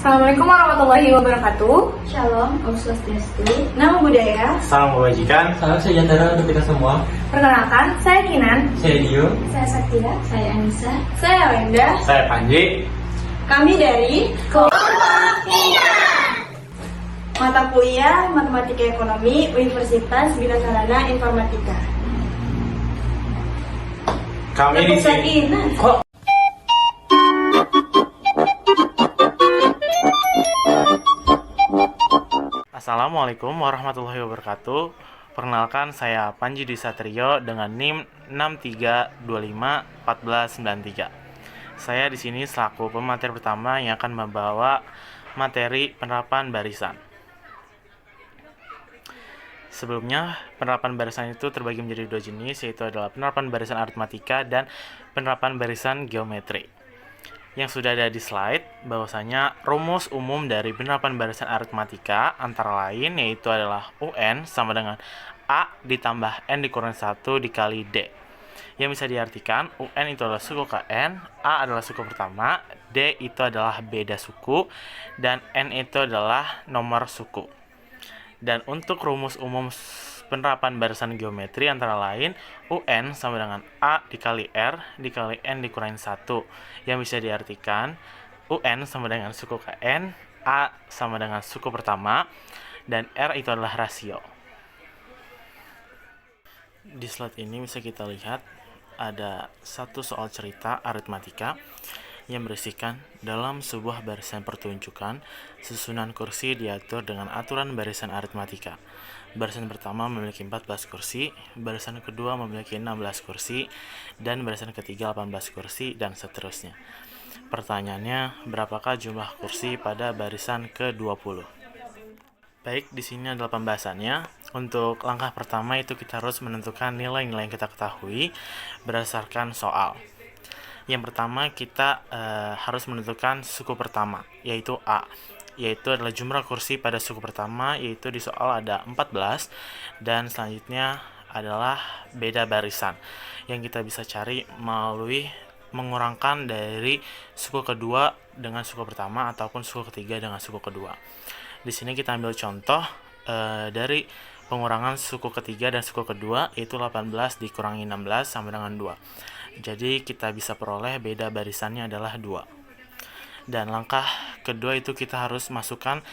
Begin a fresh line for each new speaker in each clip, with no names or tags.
Assalamualaikum warahmatullahi wabarakatuh.
Shalom, Om Swastiastu, Namo Buddhaya.
Salam kebajikan.
Salam sejahtera untuk kita semua.
Perkenalkan, saya Kinan.
Saya Dio.
Saya Sakira. Saya Anissa.
Saya Wenda.
Saya Panji.
Kami dari Mata Kuliah Matematika Ekonomi Universitas Bina Sarana Informatika.
Kami di sini. Assalamualaikum warahmatullahi wabarakatuh. Perkenalkan, saya Panji Disatrio dengan NIM 63251493. Saya di sini selaku pemateri pertama yang akan membawa materi penerapan barisan. Sebelumnya, penerapan barisan itu terbagi menjadi dua jenis, yaitu adalah penerapan barisan aritmatika dan penerapan barisan geometri. Yang sudah ada di slide, bahwasanya rumus umum dari penerapan barisan aritmatika antara lain yaitu adalah UN sama dengan A ditambah N dikurangi 1 dikali D. Yang bisa diartikan, UN itu adalah suku KN, A adalah suku pertama, D itu adalah beda suku, dan N itu adalah nomor suku. Dan untuk rumus umum penerapan barisan geometri antara lain UN sama dengan A dikali R dikali N dikurangi 1, yang bisa diartikan UN sama dengan suku KN, A sama dengan suku pertama, dan R itu adalah rasio. Di slide ini bisa kita lihat ada satu soal cerita aritmatika yang berisikan dalam sebuah barisan pertunjukan, susunan kursi diatur dengan aturan barisan aritmatika. Barisan pertama memiliki 14 kursi, barisan kedua memiliki 16 kursi, dan barisan ketiga 18 kursi, dan seterusnya. Pertanyaannya, berapakah jumlah kursi pada barisan ke-20? Baik, di sini adalah pembahasannya. Untuk langkah pertama itu kita harus menentukan nilai-nilai yang kita ketahui berdasarkan soal. Yang pertama kita harus menentukan suku pertama, yaitu A, yaitu adalah jumlah kursi pada suku pertama, yaitu di soal ada 14, dan selanjutnya adalah beda barisan yang kita bisa cari melalui mengurangkan dari suku kedua dengan suku pertama ataupun suku ketiga dengan suku kedua. Di sini kita ambil contoh dari pengurangan suku ketiga dan suku kedua, yaitu 18 dikurangi 16 sama dengan 2. Jadi kita bisa peroleh beda barisannya adalah 2. Dan langkah kedua itu kita harus masukkan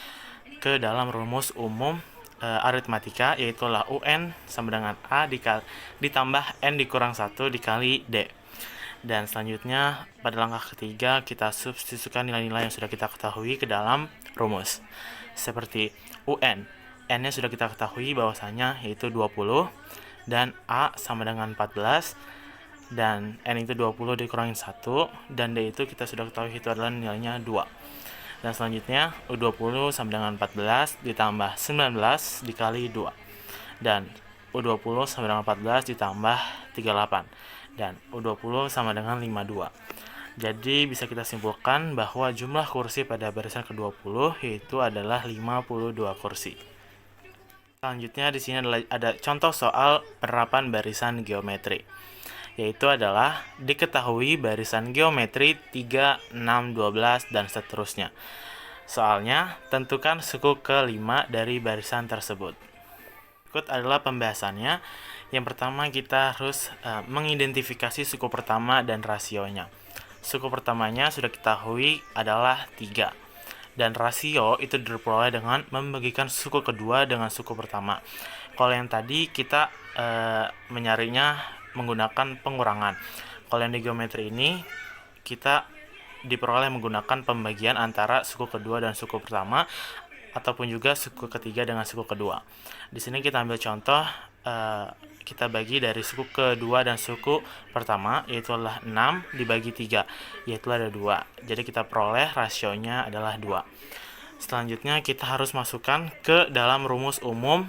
ke dalam rumus umum aritmatika, yaitu UN sama dengan A ditambah N dikurang 1 dikali D. Dan selanjutnya pada langkah ketiga kita substitusikan nilai-nilai yang sudah kita ketahui ke dalam rumus. Seperti UN, N-nya sudah kita ketahui bahwasanya yaitu 20, dan A sama dengan 14, dan N itu 20 dikurangi 1, dan D itu kita sudah ketahui itu adalah nilainya 2. Dan selanjutnya U20 sama dengan 14 ditambah 19 dikali 2, dan U20 sama dengan 14 ditambah 38, dan U20 sama dengan 52. Jadi bisa kita simpulkan bahwa jumlah kursi pada barisan ke-20 yaitu adalah 52 kursi. Selanjutnya di sini ada contoh soal penerapan barisan geometri, yaitu adalah diketahui barisan geometri 3, 6, 12, dan seterusnya. Soalnya, tentukan suku ke-5 dari barisan tersebut. Berikut adalah pembahasannya. Yang pertama kita harus mengidentifikasi suku pertama dan rasionya. Suku pertamanya sudah kita ketahui adalah 3. Dan rasio itu diperoleh dengan membagikan suku kedua dengan suku pertama. Kalau yang tadi kita mencarinya menggunakan pengurangan. Kalau yang di geometri ini kita diperoleh menggunakan pembagian antara suku kedua dan suku pertama, ataupun juga suku ketiga dengan suku kedua. Di sini kita ambil contoh, kita bagi dari suku kedua dan suku pertama, yaitu adalah 6 dibagi 3, yaitu ada 2. Jadi kita peroleh rasionya adalah 2. Selanjutnya kita harus masukkan ke dalam rumus umum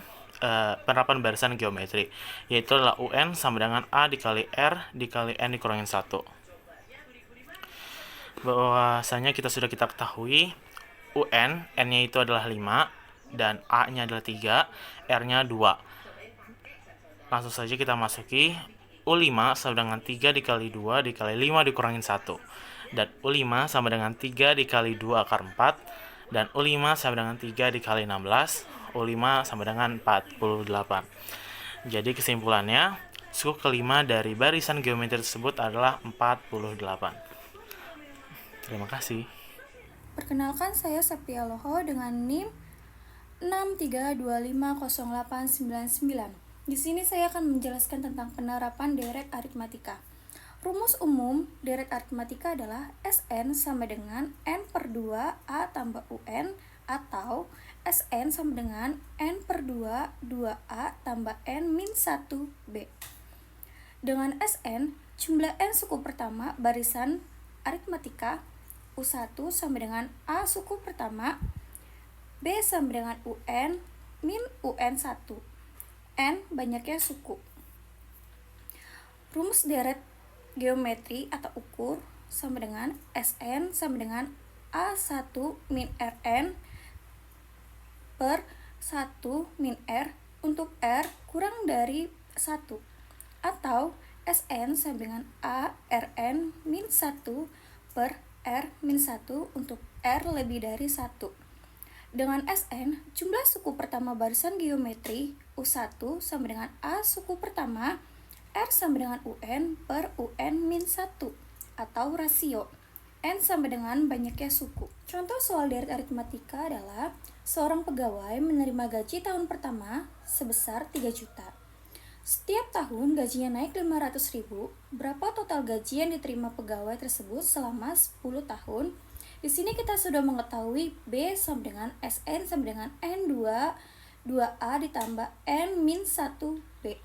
penerapan barisan geometri, yaitu adalah UN sama dengan A dikali R dikali N dikurangi 1. Bahwasanya kita ketahui UN, N-nya itu adalah 5, dan A-nya adalah 3, R-nya 2. Langsung saja kita masuki U5 sama dengan 3 dikali 2 dikali 5 dikurangin 1. Dan U5 sama dengan 3 dikali 2 akar 4 Dan U5 sama dengan 3 dikali 16, U5 sama dengan 48. Jadi kesimpulannya, suku kelima dari barisan geometri tersebut adalah 48. Terima kasih.
Perkenalkan, saya Septia Loho dengan NIM 632508999. Di sini saya akan menjelaskan tentang penerapan deret aritmatika. Rumus umum deret aritmatika adalah Sn sama dengan n/2 A tambah Un atau Sn sama dengan n/2 2A tambah n-1 B. Dengan Sn, jumlah n suku pertama barisan aritmatika, U1 sama dengan A suku pertama, B sama dengan UN min UN1, N banyaknya suku. Rumus deret geometri atau ukur sama dengan Sn sama dengan A1 min Rn per 1 min R untuk R kurang dari 1, atau Sn sama dengan A Rn min 1 per R min 1 untuk R lebih dari 1. Dengan Sn, jumlah suku pertama barisan geometri U1 sama dengan A suku pertama, R sama dengan UN per UN min 1, atau rasio N sama dengan banyaknya suku. Contoh soal deret aritmatika adalah seorang pegawai menerima gaji tahun pertama sebesar 3 juta. Setiap tahun gajinya naik 500.000, berapa total gaji yang diterima pegawai tersebut selama 10 tahun? Di sini kita sudah mengetahui B sama dengan Sn sama dengan N2 2A ditambah N-1B.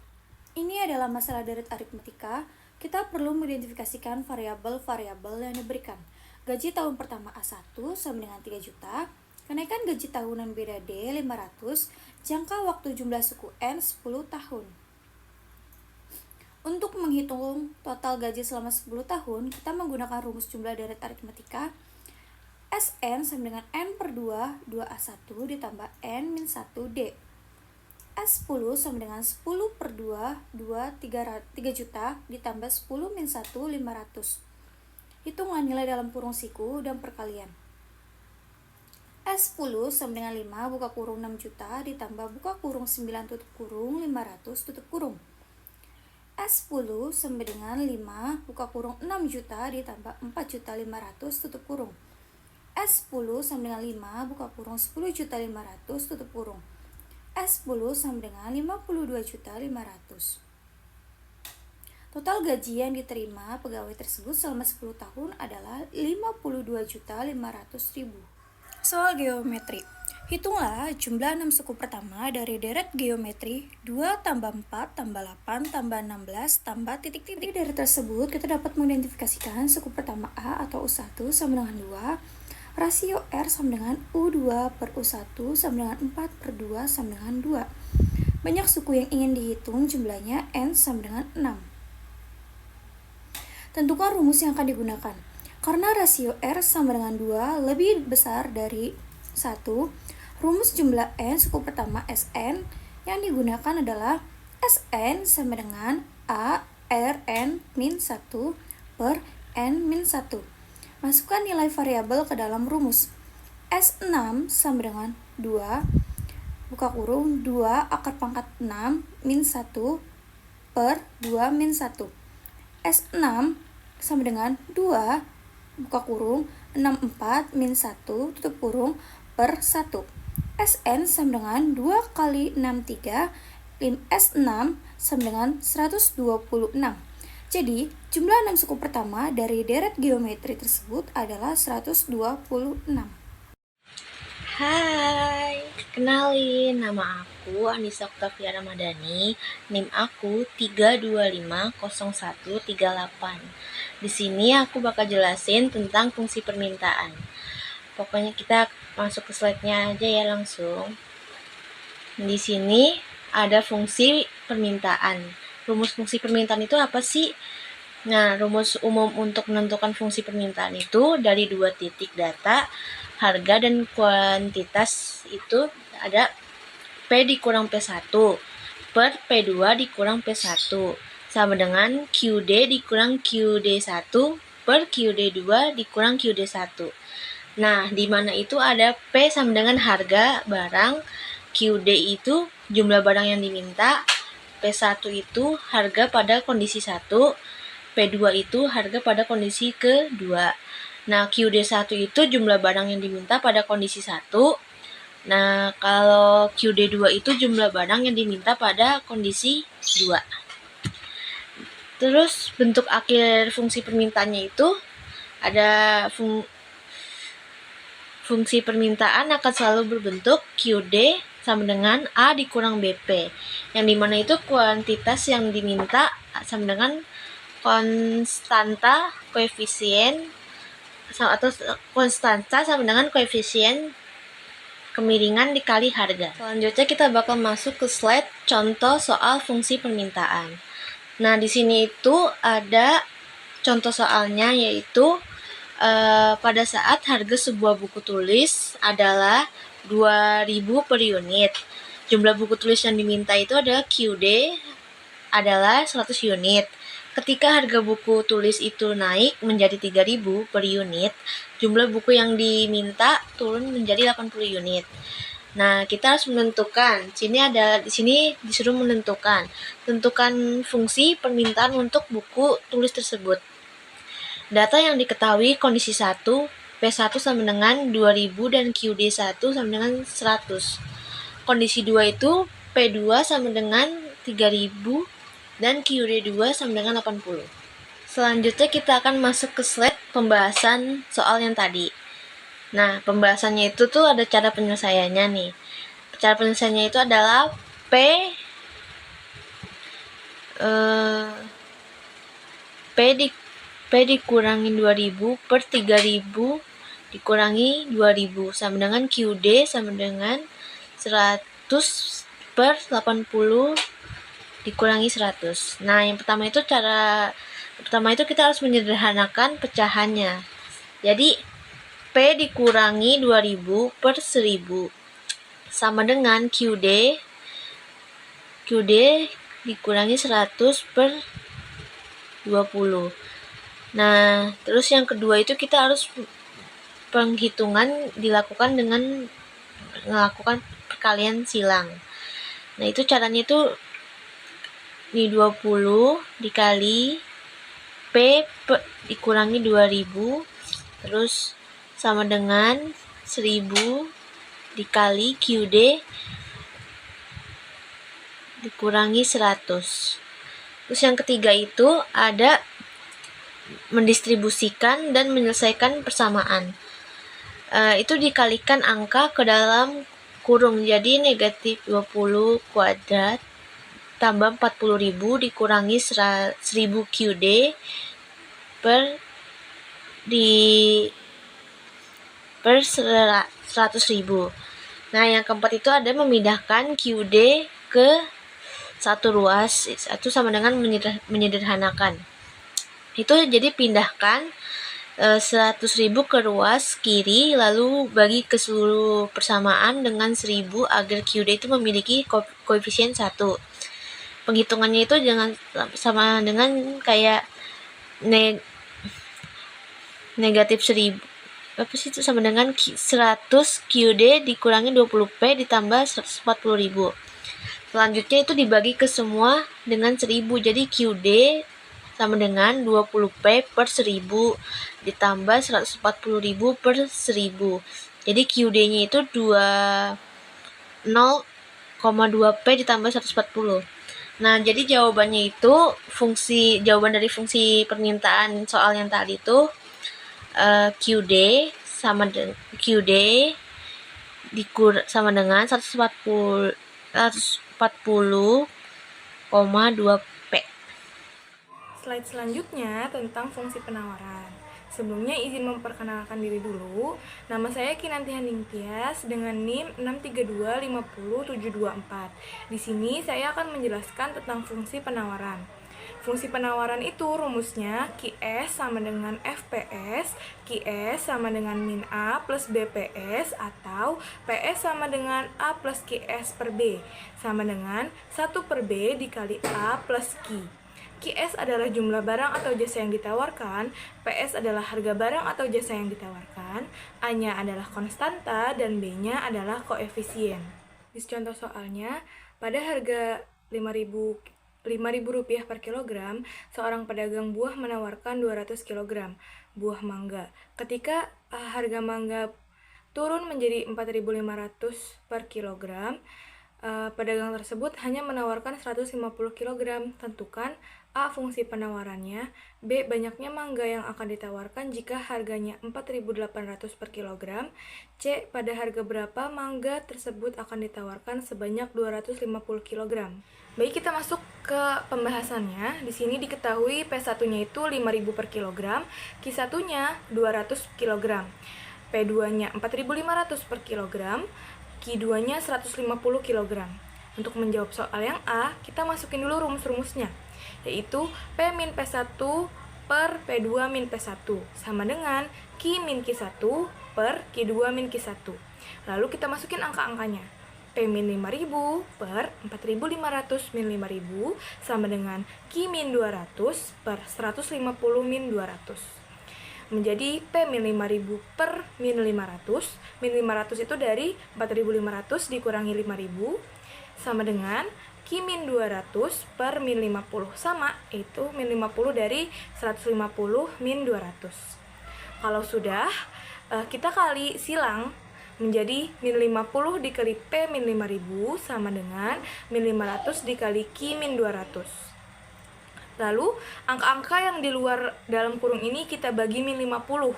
Ini adalah masalah deret aritmatika. Kita perlu mengidentifikasikan variabel-variabel yang diberikan. Gaji tahun pertama A1 sama dengan 3 juta, kenaikan gaji tahunan beda D 500, jangka waktu jumlah suku N 10 tahun. Untuk menghitung total gaji selama 10 tahun, kita menggunakan rumus jumlah deret aritmatika. Sn sama dengan N/2 2A1 ditambah N-1D. S10 sama dengan 10/2 3 juta ditambah 10 min 1 500. Hitungan nilai dalam kurung siku dan perkalian. S10 sama dengan 5 buka kurung 6 juta ditambah buka kurung 9 tutup kurung 500 tutup kurung. S10 sama dengan 5 buka kurung 6 juta ditambah 4.500.000 tutup kurung. S10 sama dengan 5 buka kurung 10.500.000 tutup kurung. S10 sama dengan 52.500.000. Total gaji yang diterima pegawai tersebut selama 10 tahun adalah 52.500.000. Soal geometri. Hitunglah jumlah 6 suku pertama dari deret geometri 2 tambah 4 tambah 8 tambah 16 tambah titik-titik. Dari deret tersebut kita dapat mengidentifikasikan suku pertama A atau U1 sama dengan 2, rasio R sama dengan U2 per U1 sama dengan 4/2 sama dengan 2. Banyak suku yang ingin dihitung, jumlahnya N sama dengan 6. Tentukan rumus yang akan digunakan. Karena rasio R sama dengan 2 lebih besar dari 1, rumus jumlah N suku pertama Sn yang digunakan adalah Sn sama dengan A Rn min 1 per N min 1. Masukkan nilai variabel ke dalam rumus. S6 sama dengan 2 buka kurung 2 akar pangkat 6 min 1 per 2 min 1. S6 sama dengan 2 buka kurung 64 min 1 tutup kurung per 1. Sn sama dengan 2 kali 63, S6 sama dengan 126. Jadi, jumlah 6 suku pertama dari deret geometri tersebut adalah 126.
Hai, kenalin, nama aku Anissa Octavia Ramadhani, NIM aku 3250138. Di sini aku bakal jelasin tentang fungsi permintaan. Pokoknya kita masuk ke slide-nya aja ya langsung. Di sini ada fungsi permintaan. Rumus fungsi permintaan itu apa sih? Nah, rumus umum untuk menentukan fungsi permintaan itu dari dua titik data, harga dan kuantitas itu ada P dikurang P1 per P2 dikurang P1 sama dengan QD dikurang QD1 per QD2 dikurang QD1. Nah, di mana itu ada P sama dengan harga barang, QD itu jumlah barang yang diminta, P1 itu harga pada kondisi 1, P2 itu harga pada kondisi kedua. Nah, QD1 itu jumlah barang yang diminta pada kondisi 1. Nah, kalau QD2 itu jumlah barang yang diminta pada kondisi 2. Terus bentuk akhir fungsi permintaannya itu ada fungsi permintaan akan selalu berbentuk QD sama dengan A dikurang BP, yang dimana itu kuantitas yang diminta sama dengan konstanta koefisien atau konstanta sama dengan koefisien kemiringan dikali harga. Selanjutnya kita bakal masuk ke slide contoh soal fungsi permintaan. Nah, di sini itu ada contoh soalnya, yaitu pada saat harga sebuah buku tulis adalah 2.000 per unit. Jumlah buku tulis yang diminta itu adalah QD adalah 100 unit. Ketika harga buku tulis itu naik menjadi 3.000 per unit, jumlah buku yang diminta turun menjadi 80 unit. Nah, kita harus menentukan. Di sini disuruh tentukan fungsi permintaan untuk buku tulis tersebut. Data yang diketahui kondisi 1, P1 sama dengan 2000 dan QD1 sama dengan 100. Kondisi 2 itu P2 sama dengan 3000 dan QD2 sama dengan 80. Selanjutnya kita akan masuk ke slide pembahasan soal yang tadi. Nah, pembahasannya itu tuh ada cara penyelesaiannya nih. Cara penyelesaiannya itu adalah P dikurangi 2000 per 3000 dikurangi 2000 sama dengan QD sama dengan 100 per 80 dikurangi 100. Nah, yang pertama itu kita harus menyederhanakan pecahannya. Jadi P dikurangi 2000 per 1000 sama dengan QD dikurangi 100 per 20. Nah, terus yang kedua itu kita harus penghitungan dilakukan dengan melakukan perkalian silang. Nah, itu caranya itu ini 20 dikali P dikurangi 2000 terus sama dengan 1000 dikali QD dikurangi 100. Terus yang ketiga itu ada mendistribusikan dan menyelesaikan persamaan. Itu dikalikan angka ke dalam kurung, jadi negatif 20 kuadrat tambah 40.000 dikurangi 1000 QD per 100.000. Nah, yang keempat itu ada memindahkan QD ke satu ruas, itu sama dengan menyederhanakan. Itu jadi pindahkan 100.000 ke ruas kiri, lalu bagi ke seluruh persamaan dengan 1000 agar QD itu memiliki koefisien 1. Penghitungannya itu jangan sama dengan kayak negatif 1000. Apa sih itu sama dengan 100 QD dikurangi 20P ditambah 140.000. Selanjutnya itu dibagi ke semua dengan 1000. Jadi QD sama dengan 20P per 1000 ditambah 140.000 per 1000. Jadi QD-nya itu 0,2P ditambah 140. Nah, jadi jawabannya itu jawaban dari fungsi permintaan soal yang tadi itu QD sama dengan 140,2P.
Slide selanjutnya tentang fungsi penawaran. Sebelumnya izin memperkenalkan diri dulu. Nama saya Kinanti Handingtyas dengan NIM 632500724. Di sini saya akan menjelaskan tentang fungsi penawaran. Fungsi penawaran itu rumusnya QS sama dengan FPS, QS sama dengan min A plus BPS atau PS sama dengan A plus QS per B sama dengan 1 per B dikali A plus Q. QS adalah jumlah barang atau jasa yang ditawarkan, PS adalah harga barang atau jasa yang ditawarkan, A-nya adalah konstanta, dan B-nya adalah koefisien. Di contoh soalnya, pada harga Rp5.000 per kilogram, seorang pedagang buah menawarkan 200 kg buah mangga. Ketika harga mangga turun menjadi 4.500 per kilogram, pedagang tersebut hanya menawarkan 150 kg. Tentukan A. Fungsi penawarannya, B. Banyaknya mangga yang akan ditawarkan jika harganya 4.800 per kilogram, C. Pada harga berapa mangga tersebut akan ditawarkan sebanyak 250 kg. Baik, kita masuk ke pembahasannya. Di sini diketahui P1-nya itu 5.000 per kilogram, Q1-nya 200 kg, P2-nya 4.500 per kilogram, Q2-nya 150 kg. Untuk menjawab soal yang A, kita masukin dulu rumus-rumusnya, yaitu P min P1 per P2 min P1 sama dengan Q min Q1 per Q2 min Q1. Lalu kita masukin angka-angkanya. P min 5.000 per 4.500 min 5.000 sama dengan Q min 200 per 150 min 200. Menjadi P min 5.000 per min 500. Min 500 itu dari 4.500 dikurangi 5.000 sama dengan Q min 200 per min 50 sama, yaitu min 50 dari 150 min 200. Kalau sudah, kita kali silang menjadi min 50 dikali P min 5.000 sama dengan min 500 dikali Q min 200. Lalu, angka-angka yang di luar dalam kurung ini kita bagi min 50.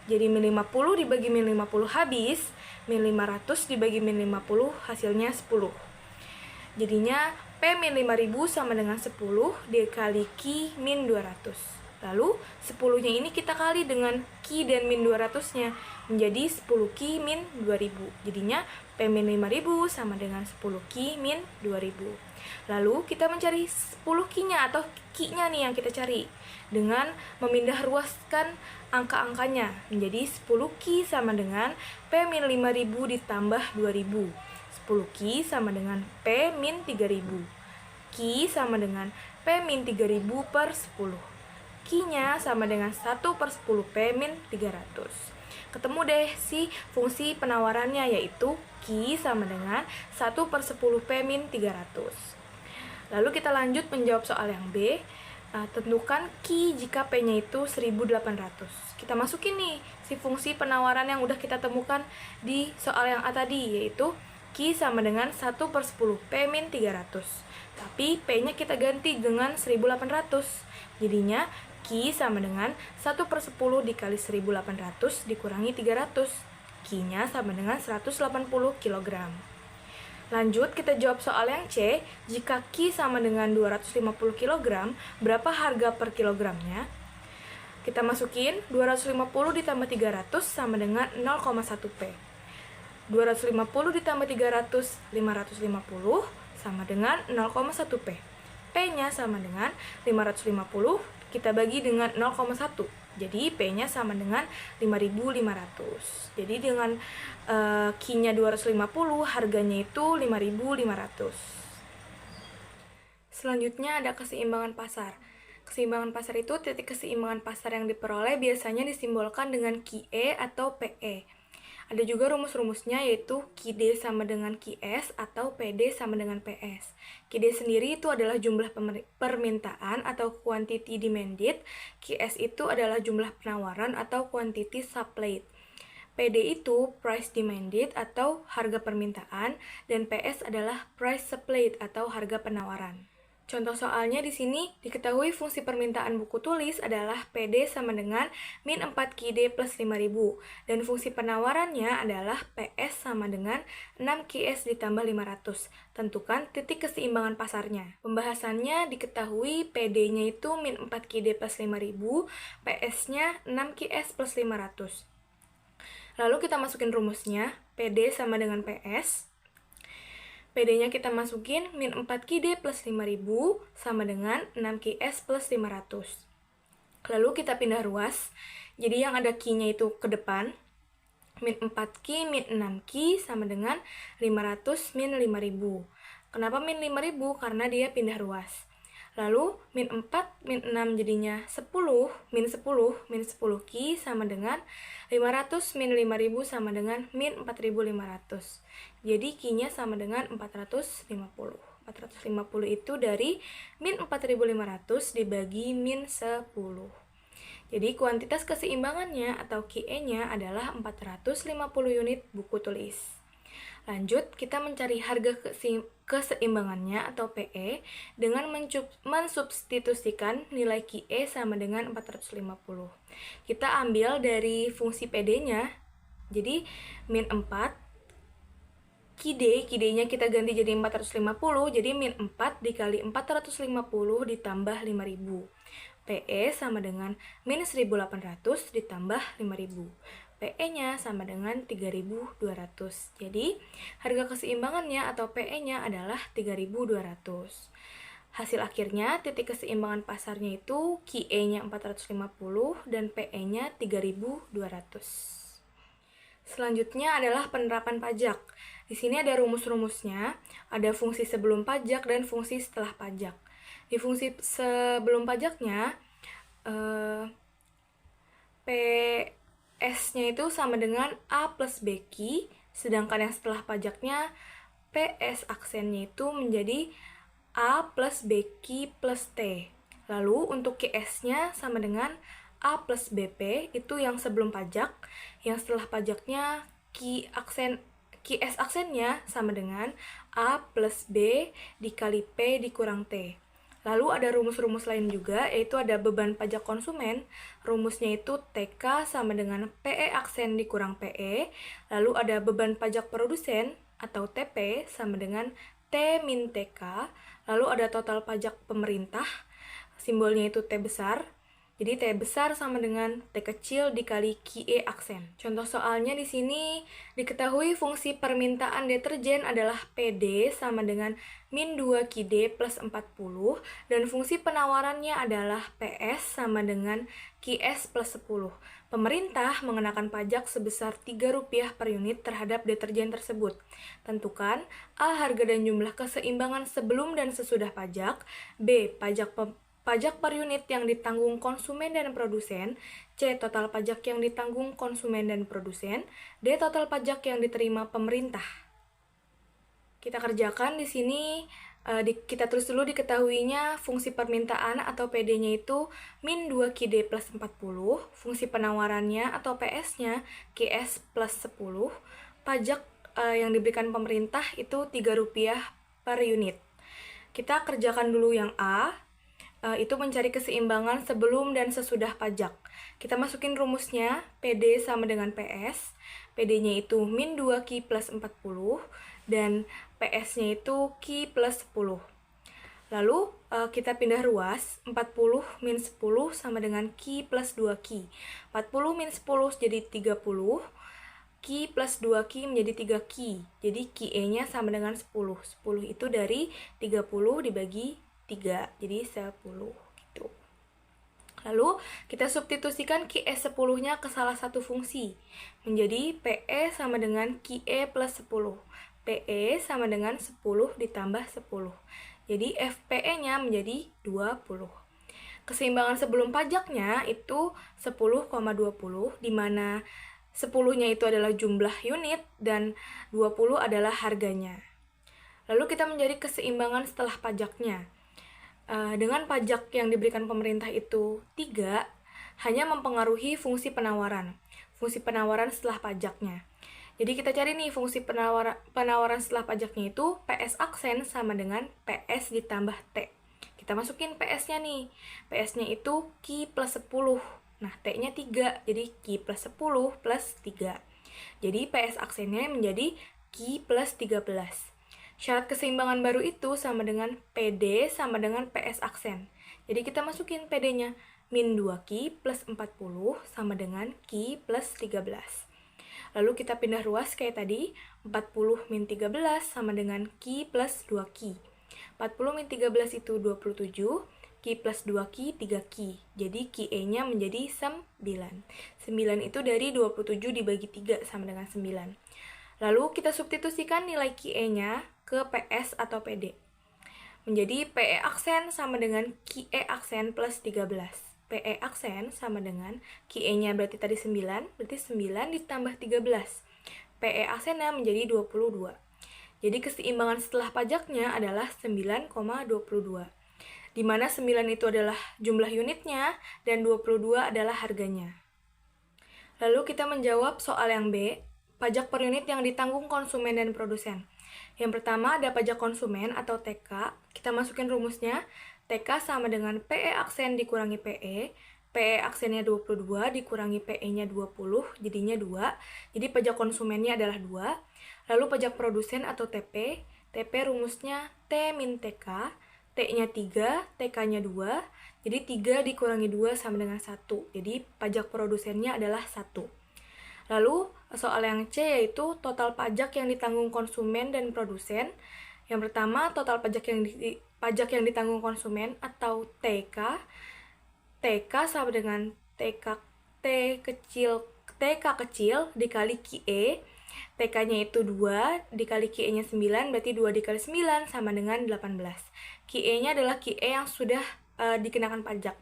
Jadi min 50 dibagi min 50 habis, min 500 dibagi min 50 hasilnya 10. Jadinya P min 5.000 sama dengan 10 dikali Q min 200. Lalu 10-nya ini kita kali dengan Q dan min 200-nya menjadi 10 Q min 2000. Jadinya P min 5.000 sama dengan 10 Q min 2000. Lalu kita mencari 10 Q-nya atau Q-nya nih yang kita cari dengan memindah ruaskan angka-angkanya menjadi 10 Q sama dengan P min 5.000 ditambah 2000. 10 Q sama dengan P min 3.000. Q sama dengan P min 3.000 per 10. Q-nya sama dengan 1 per 10 P min 300. Ketemu deh si fungsi penawarannya, yaitu Q sama dengan 1 per 10 P min 300. Lalu kita lanjut menjawab soal yang B. Tentukan Q jika P-nya itu 1.800. Kita masukin nih si fungsi penawaran yang udah kita temukan di soal yang A tadi, yaitu Q sama dengan 1 per 10 P min 300. Tapi P-nya kita ganti dengan 1.800. Jadinya Q sama dengan 1 per 10 dikali 1.800 dikurangi 300. Q-nya sama dengan 180 kg. Lanjut, kita jawab soal yang C. Jika Q sama dengan 250 kg, berapa harga per kilogramnya? Kita masukin 250 ditambah 300 sama dengan 0,1 P. 250 ditambah 300, 550 sama dengan 0,1 P. P-nya sama dengan 550, kita bagi dengan 0,1. Jadi P-nya sama dengan 5.500. Jadi dengan Q-nya 250, harganya itu 5.500. Selanjutnya ada keseimbangan pasar. Keseimbangan pasar itu titik keseimbangan pasar yang diperoleh biasanya disimbolkan dengan QE atau PE. Ada juga rumus-rumusnya, yaitu QD sama dengan QS atau PD sama dengan PS. QD sendiri itu adalah jumlah permintaan atau quantity demanded. QS itu adalah jumlah penawaran atau quantity supplied. PD itu price demanded atau harga permintaan, dan PS adalah price supplied atau harga penawaran. Contoh soalnya di sini diketahui fungsi permintaan buku tulis adalah PD sama dengan min 4 QD plus 5.000, dan fungsi penawarannya adalah PS sama dengan 6 QS ditambah 500. Tentukan titik keseimbangan pasarnya. Pembahasannya diketahui PD-nya itu min 4 QD plus 5.000, PS-nya 6 QS plus 500. Lalu kita masukin rumusnya, PD sama dengan PS. PD-nya kita masukin min 4 QD plus 5.000 sama dengan 6 QS plus 500. Lalu kita pindah ruas, jadi yang ada Q-nya itu ke depan. Min 4 Q min 6 Q sama dengan 500 min 5.000. Kenapa min 5.000? Karena dia pindah ruas. Lalu min 4, min 6 jadinya 10, min 10, min 10 Ki sama dengan 500 min 5000 sama dengan min 4500. Jadi Ki-nya sama dengan 450. 450 itu dari min 4500 dibagi min 10. Jadi kuantitas keseimbangannya atau QE-nya adalah 450 unit buku tulis. Lanjut, kita mencari harga keseimbangannya atau PE dengan mensubstitusikan nilai QE sama dengan 450. Kita ambil dari fungsi PD-nya, jadi min 4, QD-nya kita ganti jadi 450, jadi min 4 dikali 450 ditambah 5000. PE sama dengan min 1800 ditambah 5000. PE-nya sama dengan 3200. Jadi, harga keseimbangannya atau PE-nya adalah 3200. Hasil akhirnya, titik keseimbangan pasarnya itu QE-nya 450 dan PE-nya 3200. Selanjutnya adalah penerapan pajak. Di sini ada rumus-rumusnya, ada fungsi sebelum pajak dan fungsi setelah pajak. Di fungsi sebelum pajaknya, PS-nya itu sama dengan A plus BQ, sedangkan yang setelah pajaknya PS aksennya itu menjadi A plus BQ plus T. Lalu untuk QS-nya sama dengan A plus BP, itu yang sebelum pajak, yang setelah pajaknya QS aksennya sama dengan A plus B dikali P dikurang T. Lalu ada rumus-rumus lain juga, yaitu ada beban pajak konsumen. Rumusnya itu TK sama dengan PE aksen dikurang PE. Lalu ada beban pajak produsen atau TP sama dengan T min TK. Lalu ada total pajak pemerintah, simbolnya itu T besar. Jadi T besar sama dengan T kecil dikali QE aksen. Contoh soalnya di sini diketahui fungsi permintaan deterjen adalah PD sama dengan min 2 QD plus 40 dan fungsi penawarannya adalah PS sama dengan QS plus 10. Pemerintah mengenakan pajak sebesar Rp3 per unit terhadap deterjen tersebut. Tentukan A. Harga dan jumlah keseimbangan sebelum dan sesudah pajak. B. Pajak per unit yang ditanggung konsumen dan produsen. C. Total pajak yang ditanggung konsumen dan produsen. D. Total pajak yang diterima pemerintah. Kita kerjakan di sini, kita tulis dulu diketahuinya fungsi permintaan atau PD-nya itu min 2 QD plus 40, fungsi penawarannya atau PS-nya QS plus 10, pajak yang diberikan pemerintah itu Rp3 per unit. Kita kerjakan dulu yang A, itu mencari keseimbangan sebelum dan sesudah pajak. Kita masukin rumusnya, PD sama dengan PS. PD-nya itu min 2 Q plus 40 dan PS-nya itu Q plus 10. Lalu kita pindah ruas, 40 min 10 sama dengan Q plus 2Q. 40 min 10 jadi 30, Q plus 2Q menjadi 3Q. Jadi QE-nya sama dengan 10. 10 itu dari 30 dibagi 3, jadi 10 gitu. Lalu kita substitusikan QE 10-nya ke salah satu fungsi. Menjadi PE sama dengan QE plus 10. PE sama dengan 10 ditambah 10. Jadi FPE-nya menjadi 20. Keseimbangan sebelum pajaknya itu 10,20, di mana 10-nya itu adalah jumlah unit dan 20 adalah harganya. Lalu kita mencari keseimbangan setelah pajaknya. Dengan pajak yang diberikan pemerintah itu 3, hanya mempengaruhi fungsi penawaran. Fungsi penawaran setelah pajaknya. Jadi kita cari nih fungsi penawaran setelah pajaknya itu PS aksen sama dengan PS ditambah T. Kita masukin PS-nya nih. PS-nya itu Q plus 10. Nah, T-nya 3, jadi Q plus 10 plus 3. Jadi PS aksennya menjadi Q plus 13. Syarat keseimbangan baru itu sama dengan PD sama dengan PS aksen. Jadi kita masukin PD-nya min 2Q plus 40 sama dengan Q plus 13. Lalu kita pindah ruas kayak tadi, 40 min 13 sama dengan Q plus 2Q. 40 min 13 itu 27, Q plus 2Q 3Q. Jadi QE-nya menjadi 9. 9 itu dari 27 dibagi 3 sama dengan 9. Lalu kita substitusikan nilai QE-nya ke PS atau PD. menjadi PE aksen sama dengan QE aksen plus 13. PE aksen sama dengan QE-nya berarti tadi 9, berarti 9 ditambah 13. PE aksennya menjadi 22. Jadi keseimbangan setelah pajaknya adalah 9,22. Di mana 9 itu adalah jumlah unitnya dan 22 adalah harganya. Lalu kita menjawab soal yang B, pajak per unit yang ditanggung konsumen dan produsen. Yang pertama ada pajak konsumen atau TK. Kita masukin rumusnya. TK sama dengan PE aksen dikurangi PE. PE aksennya 22 dikurangi PE-nya 20, jadinya 2. Jadi pajak konsumennya adalah 2. Lalu pajak produsen atau TP. TP rumusnya T min TK. T-nya 3, TK-nya 2. Jadi 3 dikurangi 2 sama dengan 1. Jadi pajak produsennya adalah 1. Lalu soal yang C yaitu total pajak yang ditanggung konsumen dan produsen. Yang pertama total pajak yang ditanggung konsumen atau TK. TK sama dengan TK kecil dikali QE. TK-nya itu 2 dikali QE-nya 9, berarti 2 dikali 9 sama dengan 18. QE-nya adalah QE yang sudah dikenakan pajak.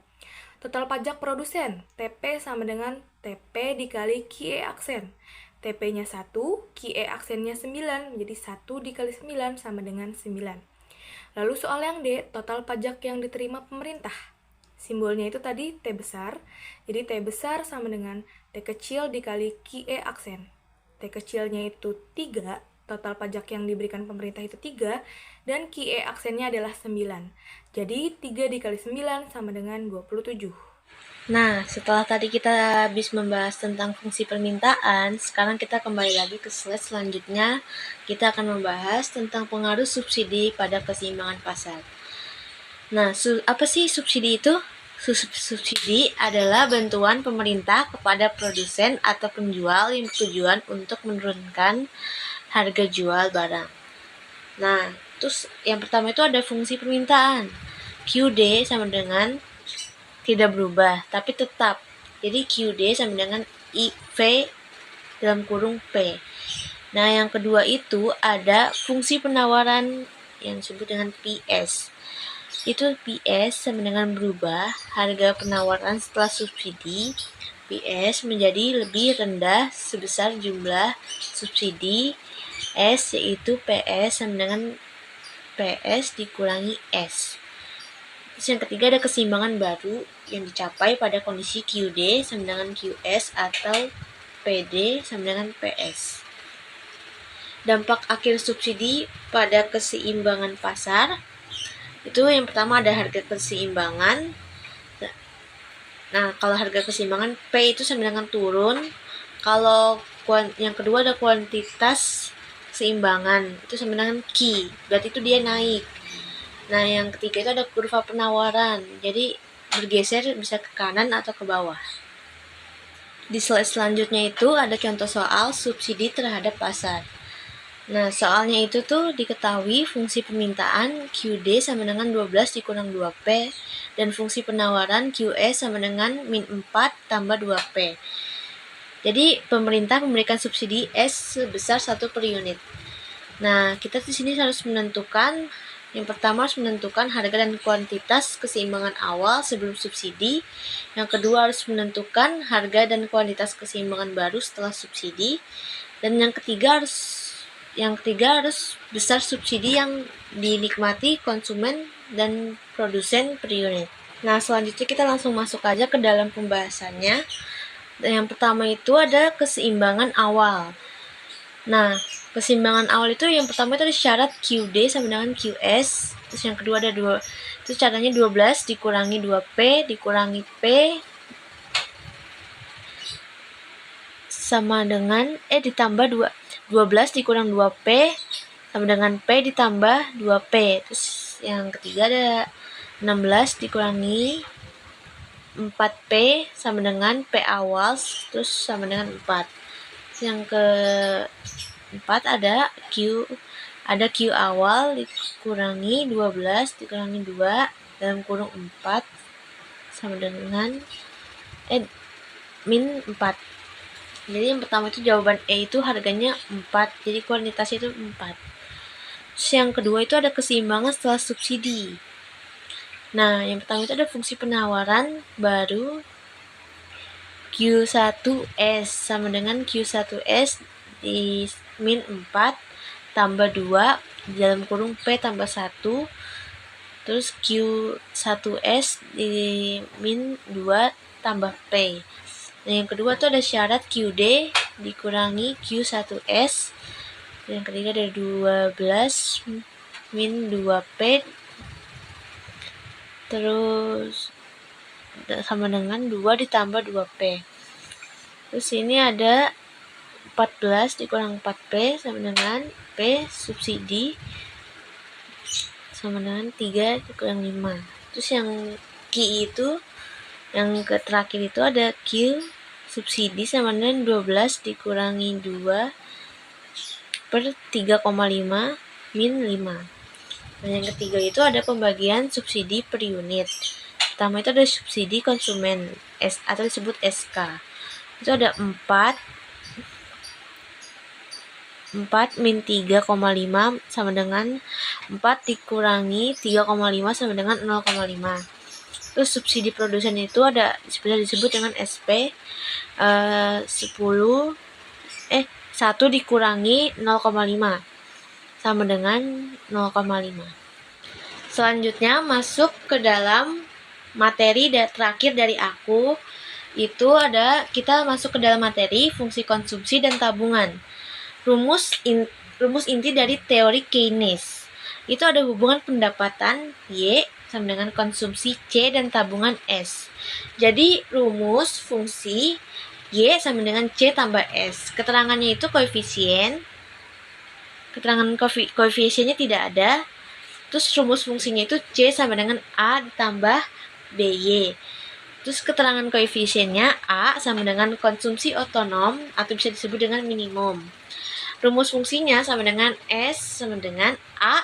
Total pajak produsen, TP sama dengan TP dikali QE aksen. TP-nya 1, QE aksennya 9, menjadi 1 dikali 9 sama dengan 9. Lalu soal yang D, total pajak yang diterima pemerintah. Simbolnya itu tadi T besar, jadi T besar sama dengan T kecil dikali QE aksen. T kecilnya itu 3, total pajak yang diberikan pemerintah itu 3, dan QE aksennya adalah 9. Jadi 3 dikali 9 sama dengan 27.
Nah, setelah tadi kita habis membahas tentang fungsi permintaan, sekarang kita kembali lagi ke slide selanjutnya. Kita akan membahas tentang pengaruh subsidi pada keseimbangan pasar. Nah, apa sih subsidi itu? Subsidi adalah bantuan pemerintah kepada produsen atau penjual yang bertujuan untuk menurunkan harga jual barang. Nah, terus yang pertama itu ada fungsi permintaan. QD sama dengan tidak berubah, tapi tetap. Jadi QD sama dengan IV dalam kurung P. Nah, yang kedua itu ada fungsi penawaran yang disebut dengan PS. Itu PS sama dengan berubah, harga penawaran setelah subsidi. PS menjadi lebih rendah sebesar jumlah subsidi. S yaitu PS sama dengan PS dikurangi S. Terus yang ketiga ada keseimbangan baru yang dicapai pada kondisi QD sama dengan QS atau PD sama dengan PS. Dampak akhir subsidi pada keseimbangan pasar itu yang pertama ada harga keseimbangan. Nah, kalau harga keseimbangan P itu sama dengan turun. Kalau yang kedua ada kuantitas keseimbangan itu sama dengan Q, berarti itu dia naik. Nah, yang ketiga itu ada kurva penawaran, jadi bergeser bisa ke kanan atau ke bawah. Di slide selanjutnya itu ada contoh soal subsidi terhadap pasar. Nah, soalnya itu tuh diketahui fungsi permintaan QD sama dengan 12 dikurang 2P dan fungsi penawaran QS sama dengan min 4 tambah 2P. Jadi, pemerintah memberikan subsidi S sebesar 1 per unit. Nah, kita di sini harus menentukan, yang pertama harus menentukan harga dan kuantitas keseimbangan awal sebelum subsidi. Yang kedua harus menentukan harga dan kuantitas keseimbangan baru setelah subsidi. Dan yang ketiga harus besar subsidi yang dinikmati konsumen dan produsen per unit. Nah, selanjutnya kita langsung masuk aja ke dalam pembahasannya. Yang pertama itu ada keseimbangan awal. Nah, keseimbangan awal itu yang pertama itu ada syarat QD sama dengan QS. Terus yang kedua ada itu caranya 12 dikurangi 2P dikurangi P sama dengan ditambah 12 dikurang 2P sama dengan P ditambah 2P. Terus yang ketiga ada 16 dikurangi 4P sama dengan P awal terus sama dengan 4. Terus yang keempat ada Q awal dikurangi 12 dikurangi 2 dalam kurung 4 sama dengan min 4. Jadi yang pertama itu jawaban E itu harganya 4, jadi kuantitasnya itu 4. Terus yang kedua itu ada keseimbangan setelah subsidi. Nah, yang pertama itu ada fungsi penawaran baru Q1S sama dengan Q1S di min 4 tambah 2 dalam kurung P tambah 1, terus Q1S di min 2 tambah P. Nah, yang kedua itu ada syarat QD dikurangi Q1S. Yang ketiga ada 12 min 2P terus sama dengan 2 ditambah 2P. Terus ini ada 14 dikurang 4P sama dengan P subsidi sama dengan 3 dikurang 5. Terus yang Q itu, yang terakhir itu ada Q subsidi sama dengan 12 dikurangi 2 per 3,5 min 5. Dan yang ketiga itu ada pembagian subsidi per unit. Pertama itu ada subsidi konsumen atau disebut SK. Itu ada 4 min 3,5 sama dengan 4 dikurangi 3,5 sama dengan 0,5. Terus subsidi produsen itu ada bisa disebut dengan SP 1 dikurangi 0,5 sama dengan 0,5. Selanjutnya masuk ke dalam materi terakhir dari aku, itu ada kita masuk ke dalam materi fungsi konsumsi dan tabungan. Rumus inti dari teori Keynes. Itu ada hubungan pendapatan Y sama dengan konsumsi C dan tabungan S. Jadi rumus fungsi Y sama dengan C tambah S. Keterangannya itu koefisien. Keterangan koefisiennya tidak ada. Terus rumus fungsinya itu C sama dengan A ditambah BY. Terus keterangan koefisiennya A sama dengan konsumsi otonom atau bisa disebut dengan minimum. Rumus fungsinya sama dengan S sama dengan A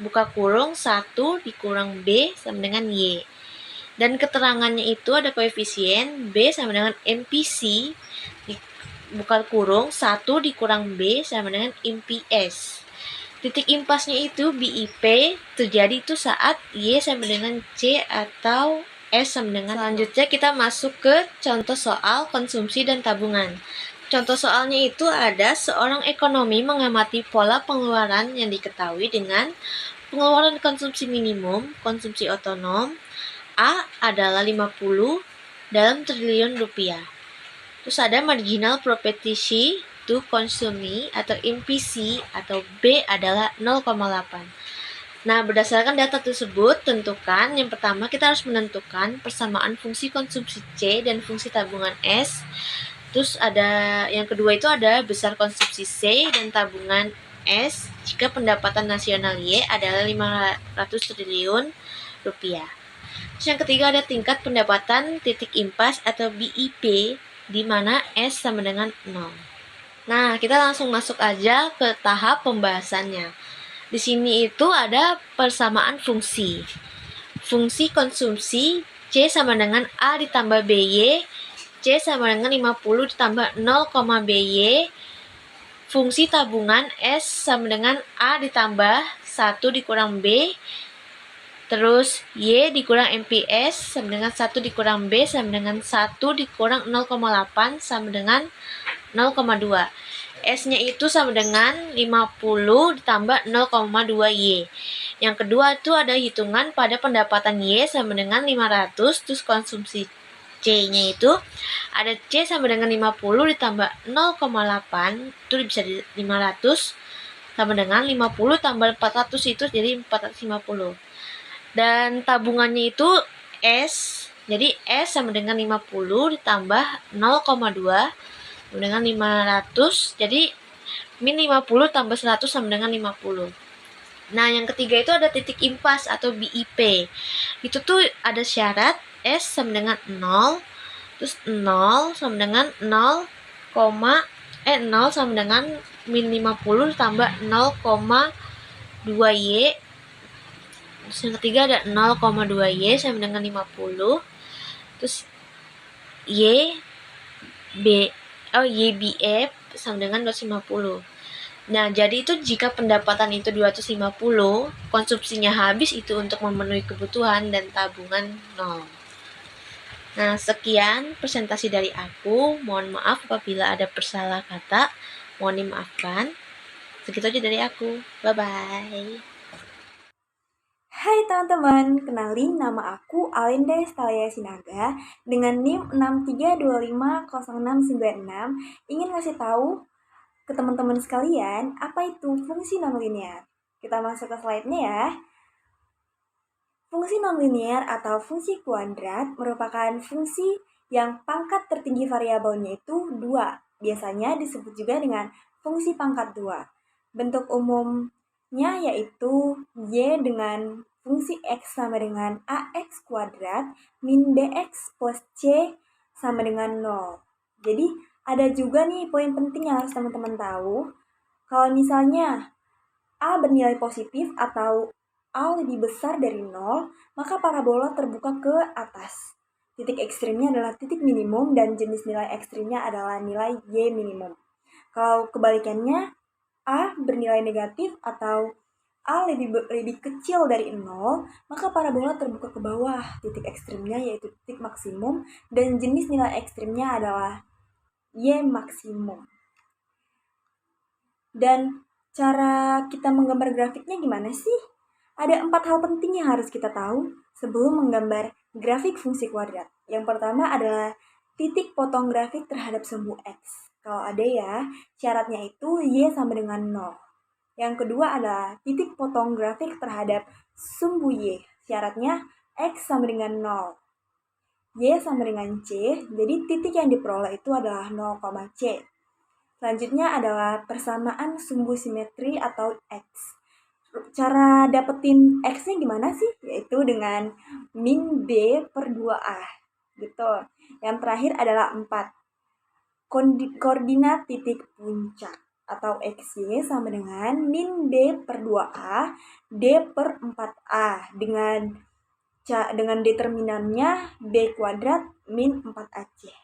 buka kurung 1 dikurang B sama dengan Y. Dan keterangannya itu ada koefisien B sama dengan MPC buka kurung 1 dikurang B sama dengan MPS. Titik impasnya itu BIP terjadi itu saat Y sama dengan C atau S sama dengan. Selanjutnya kita masuk ke contoh soal konsumsi dan tabungan. Contoh soalnya itu ada seorang ekonomi mengamati pola pengeluaran yang diketahui dengan pengeluaran konsumsi minimum, konsumsi otonom. A adalah 50 dalam triliun rupiah. Terus ada marginal propensity to consume atau MPC atau B adalah 0,8. Nah, berdasarkan data tersebut, tentukan yang pertama kita harus menentukan persamaan fungsi konsumsi C dan fungsi tabungan S. Terus ada yang kedua itu ada besar konsumsi C dan tabungan S jika pendapatan nasional Y adalah 500 triliun rupiah. Terus yang ketiga ada tingkat pendapatan titik impas atau BIP di mana S sama dengan 0. Nah, kita langsung masuk aja ke tahap pembahasannya. Di sini itu ada persamaan fungsi. Fungsi konsumsi C sama dengan A ditambah BY, C sama dengan 50 ditambah 0, BY. Fungsi tabungan S sama dengan A ditambah 1 dikurang B. Terus Y dikurang MPS sama dengan 1 dikurang B sama dengan 1 dikurang 0,8 sama dengan 0,2. S-nya itu sama dengan 50 ditambah 0,2 Y. Yang kedua itu ada hitungan pada pendapatan Y sama dengan 500, terus konsumsi C-nya itu ada C sama dengan 50 ditambah 0,8, itu bisa di 500 sama dengan 50 tambah 400 itu jadi 450. Dan tabungannya itu S, jadi S sama dengan 50 ditambah 0,2 dengan 500, jadi min 50 tambah 100 sama dengan 50. Nah, yang ketiga itu ada titik impas atau BIP. Itu tuh ada syarat S sama dengan 0, terus 0 sama dengan 0 sama dengan min 50 tambah 0,2 Y. Terus yang ketiga ada 0,2 Y sama dengan 50. Terus YBF sama dengan 250. Nah, jadi itu jika pendapatan itu 250, konsumsinya habis itu untuk memenuhi kebutuhan dan tabungan 0. Nah, sekian presentasi dari aku. Mohon maaf apabila ada salah kata. Mohon dimaafkan. Segitu aja dari aku. Bye-bye.
Hai teman-teman, kenalin nama aku Alinda Stalia Sinaga dengan NIM 63250696. Ingin ngasih tahu ke teman-teman sekalian apa itu fungsi nonlinear. Kita masuk ke slide-nya ya. Fungsi nonlinear atau fungsi kuadrat merupakan fungsi yang pangkat tertinggi variabelnya itu 2. Biasanya disebut juga dengan fungsi pangkat 2. Bentuk umumnya yaitu y dengan fungsi x sama dengan ax kuadrat min bx plus c sama dengan 0. Jadi ada juga nih poin penting yang harus teman-teman tahu. Kalau misalnya a bernilai positif atau A lebih besar dari 0, maka parabola terbuka ke atas. Titik ekstrimnya adalah titik minimum dan jenis nilai ekstrimnya adalah nilai Y minimum. Kalau kebalikannya, A bernilai negatif atau A lebih kecil dari 0, maka parabola terbuka ke bawah. Titik ekstrimnya yaitu titik maksimum dan jenis nilai ekstrimnya adalah Y maksimum. Dan cara kita menggambar grafiknya gimana sih? Ada 4 hal penting yang harus kita tahu sebelum menggambar grafik fungsi kuadrat. Yang pertama adalah titik potong grafik terhadap sumbu X. Kalau ada ya, syaratnya itu Y sama dengan 0. Yang kedua adalah titik potong grafik terhadap sumbu Y. Syaratnya X sama dengan 0. Y sama dengan C, jadi titik yang diperoleh itu adalah 0, C. Selanjutnya adalah persamaan sumbu simetri atau X. Cara dapetin X-nya gimana sih? Yaitu dengan min B per 2A. Gitu. Yang terakhir adalah 4. Koordinat titik puncak atau XY sama dengan min B per 2A D per 4A dengan determinannya B kuadrat min 4AC.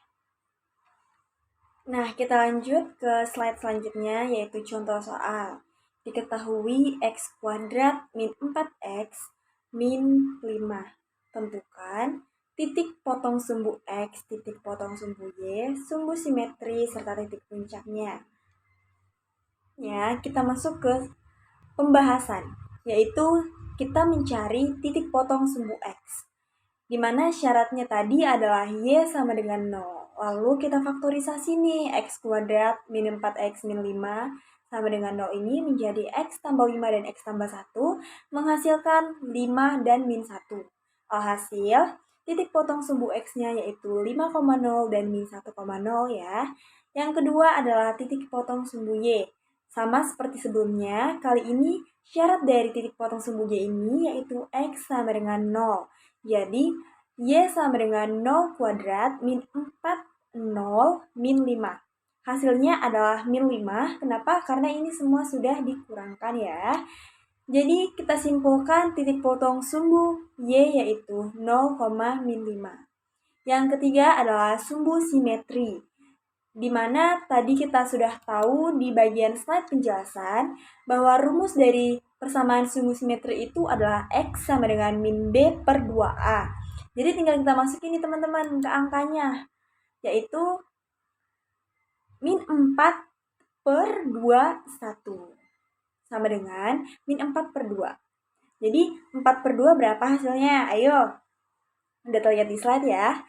Nah, kita lanjut ke slide selanjutnya yaitu contoh soal. Diketahui X kuadrat min 4X min 5. Tentukan titik potong sumbu X, titik potong sumbu Y, sumbu simetri, serta titik puncaknya. Ya, kita masuk ke pembahasan, yaitu kita mencari titik potong sumbu X. Di mana syaratnya tadi adalah Y sama dengan 0. Lalu kita faktorisasi nih, X kuadrat min 4X min 5 sama dengan 0 ini menjadi X tambah 5 dan X tambah 1 menghasilkan 5 dan min 1. Alhasil, titik potong sumbu X-nya yaitu 5,0 dan min 1,0 ya. Yang kedua adalah titik potong sumbu Y. Sama seperti sebelumnya, kali ini syarat dari titik potong sumbu Y ini yaitu X sama dengan 0. Jadi, Y sama dengan 0 kuadrat min 4, 0, min 5. Hasilnya adalah min 5. Kenapa? Karena ini semua sudah dikurangkan ya. Jadi, kita simpulkan titik potong sumbu Y yaitu 0, min 5. Yang ketiga adalah sumbu simetri. Di mana tadi kita sudah tahu di bagian slide penjelasan bahwa rumus dari persamaan sumbu simetri itu adalah X sama dengan min B per 2A. Jadi tinggal kita masukin nih teman-teman ke angkanya, yaitu min 4 per 2, 1. Sama dengan min 4 per 2. Jadi 4 per 2 berapa hasilnya? Ayo, udah terlihat di slide ya.